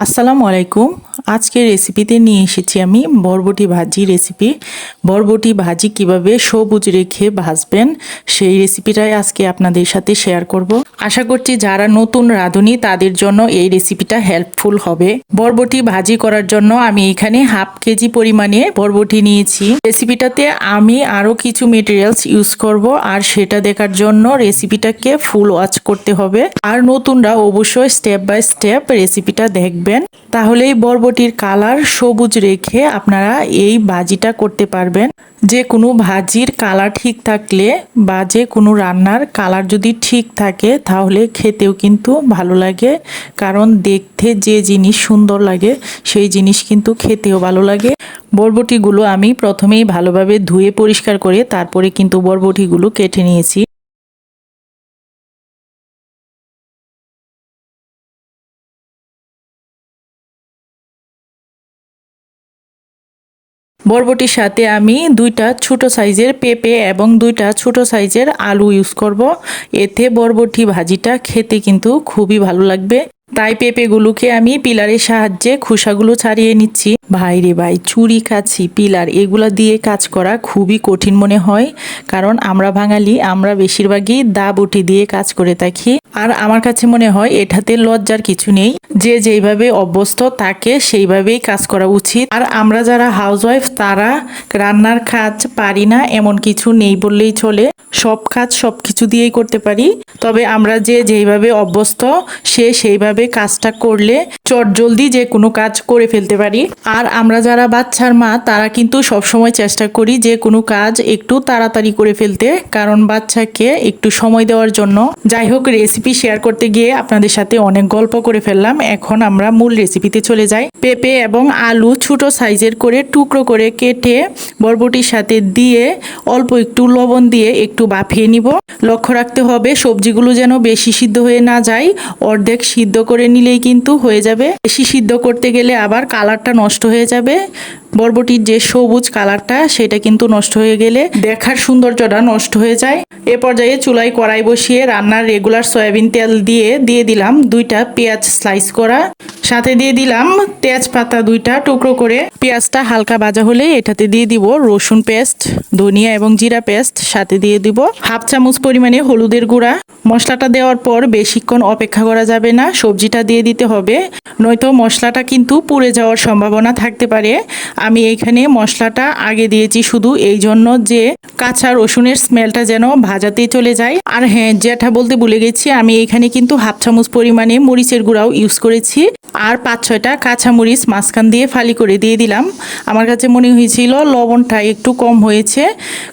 আসসালামু আলাইকুম। আজকের রেসিপিতে নিয়ে এসেছি আমি বরবটি ভাজি রেসিপি। বরবটি ভাজি কিভাবে সবুজ রেখে ভাজবেন সেই রেসিপিটাই আজকে আপনাদের সাথে শেয়ার করব। আশা করছি যারা নতুন রাঁধুনি তাদের জন্য এই রেসিপিটা হেল্পফুল হবে। বরবটি ভাজি করার জন্য আমি এখানে হাফ কেজি পরিমাণে বরবটি নিয়েছি। রেসিপিটাতে আমি আরও কিছু মেটেরিয়ালস ইউজ করব, আর সেটা দেখার জন্য রেসিপিটাকে ফুল ওয়াচ করতে হবে। আর নতুনরা অবশ্যই স্টেপ বাই স্টেপ রেসিপিটা দেখবেন, তাহলেই বরবটির কালার সবুজ রেখে আপনারা এই ভাজিটা করতে পারবেন। যে কোনো ভাজির কালার ঠিক থাকলে বা যে কোনো রান্নার কালার যদি ঠিক থাকে তাহলে খেতেও কিন্তু ভালো লাগে, কারণ দেখতে যে জিনিস সুন্দর লাগে সেই জিনিস কিন্তু খেতেও ভালো লাগে। বরবটিগুলো আমি প্রথমেই ভালোভাবে ধুয়ে পরিষ্কার করে তারপরে কিন্তু বরবটিগুলো কেটে নিয়েছি। বরবটির সাথে আমি দুইটা ছোট সাইজের পেঁপে এবং দুইটা ছোট সাইজের আলু ইউজ করব। এতে বরবটি ভাজিটা খেতে কিন্তু খুবই ভালো লাগবে। তাই পেঁপেগুলোকে আমি পিলারের সাহায্যে খোসাগুলো ছাড়িয়ে নিচ্ছি। ভাই রে ভাই, ছুরি কাছি পিলার এগুলা দিয়ে কাজ করা খুবই কঠিন মনে হয়, কারণ আমরা বাঙালি আমরা বেশিরভাগই দা বটি দিয়ে কাজ করে থাকি। আর আমার কাছে মনে হয় এটাতে লজ্জার কিছু নেই, যে যেইভাবে অভ্যস্ত তাকে সেইভাবেই কাজ করা উচিত। আর আমরা যারা হাউসওয়াইফ তারা রান্নার কাজ পারি না এমন কিছু নেই বললেই চলে, সব কাজ সব কিছু দিয়েই করতে পারি। তবে আমরা যে যেইভাবে অভ্যস্ত সে সেইভাবে কাজটা করলে চটজলদি যে কোনো কাজ করে ফেলতে পারি। আর আমরা যারা বাচ্চার মা তারা কিন্তু সবসময় চেষ্টা করি যে কোনো কাজ একটু তাড়াতাড়ি করে ফেলতে, কারণ বাচ্চাকে একটু সময় দেওয়ার জন্য। যাই হোক, রেসিপি শেয়ার করতে গিয়ে আপনাদের সাথে অনেক গল্প করে ফেললাম। এখন আমরা মূল রেসিপিতে চলে যাই। পেঁপে এবং আলু ছোট সাইজের করে টুকরো করে কেটে বরবটির সাথে দিয়ে অল্প একটু লবণ দিয়ে একটু বাফিয়ে নিব। লক্ষ্য রাখতে হবে সবজিগুলো যেন বেশি সিদ্ধ হয়ে না যায়, অর্ধেক সিদ্ধ করে নিলেই কিন্তু হয়ে যাবে। বেশি সিদ্ধ করতে গেলে আবার কালারটা নষ্ট হয়ে যাবে। বরবটির যে সবুজ কালারটা সেটা কিন্তু নষ্ট হয়ে গেলে দেখার সৌন্দর্যটা নষ্ট হয়ে যায়। এ পর্যায়ে চুলায় কড়াই বসিয়ে রান্নার রেগুলার সয়াবিন তেল দিয়ে দিলাম দুইটা পেঁয়াজ স্লাইস করা, সাথে দিয়ে দিলাম তেজপাতা দুইটা টুকরো করে। পেঁয়াজটা হালকা ভাজা হলে এটাতে দিয়ে দিব রসুন পেস্ট, ধনিয়া এবং জিরা পেস্ট, সাথে দিয়ে দিব হাফ চামচ পরিমাণে হলুদের গুঁড়া। মশলাটা দেওয়ার পর বেশিক্ষণ অপেক্ষা করা যাবে না, সবজিটা দিয়ে দিতে হবে, নয়তো মশলাটা কিন্তু পুড়ে যাওয়ার সম্ভাবনা থাকতে পারে। আমি এইখানে মশলাটা আগে দিয়েছি শুধু এই জন্য যে কাঁচা রসুনের স্মেলটা যেন ভাজাতেই চলে যায়। আর হ্যাঁ, যেটা বলতে ভুলে গেছি, আমি এখানে কিন্তু হাফ চামচ পরিমাণে মরিচের গুঁড়াও ইউজ করেছি। আর 5-6টা কাঁচামরিচ মাঝখান দিয়ে ফালি করে দিয়ে দিলাম। আমার কাছে মনে হয়েছিল লবণটা একটু কম হয়েছে।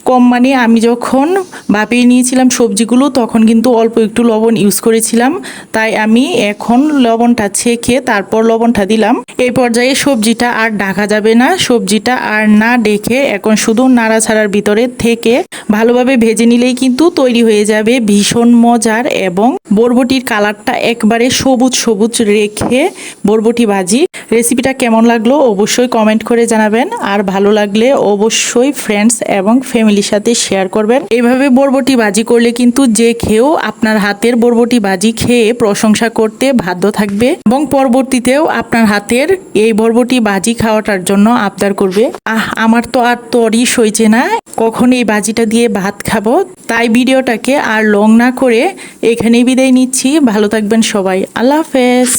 কম মানে আমি যখন ভাপিয়ে নিয়েছিলাম সবজিগুলো তখন কিন্তু অল্প একটু লবণ ইউজ করেছিলাম, তাই আমি এখন লবণটা ছেঁকে তারপর লবণটা দিলাম। এই পর্যায়ে সবজিটা আর ঢাকা যাবে না, সবজিটা আর না ডেকে এখন শুধু নাড়াছাড়ার ভিতরে থেকে ভালোভাবে ভেজে নিলেই কিন্তু তৈরি হয়ে যাবে ভীষণ মজার এবং বরবটির কালারটা একবারে সবুজ সবুজ রেখে বরবটি ভাজি। রেসিপিটা কেমন লাগলো অবশ্যই কমেন্ট করে জানাবেন, আর ভালো লাগলে অবশ্যই ফ্রেন্ডস এবং ফ্যামিলির সাথে শেয়ার করবেন। এইভাবে বরবটি ভাজি করলে কিন্তু যে খেয়েও আপনার হাতের বরবটি ভাজি খেয়ে প্রশংসা করতে বাধ্য থাকবে এবং পরবর্তীতেও আপনার হাতের এই বরবটি ভাজি খাওয়াটার জন্য আবদার করবে। আমার তো আর তরই সইছে না কখন এই ভাজিটা দিয়ে ভাত খাবো। তাই ভিডিওটাকে আর লং না করে এখানেই বিদায় নিচ্ছি। ভালো থাকবেন সবাই। আল্লাহ হাফেজ।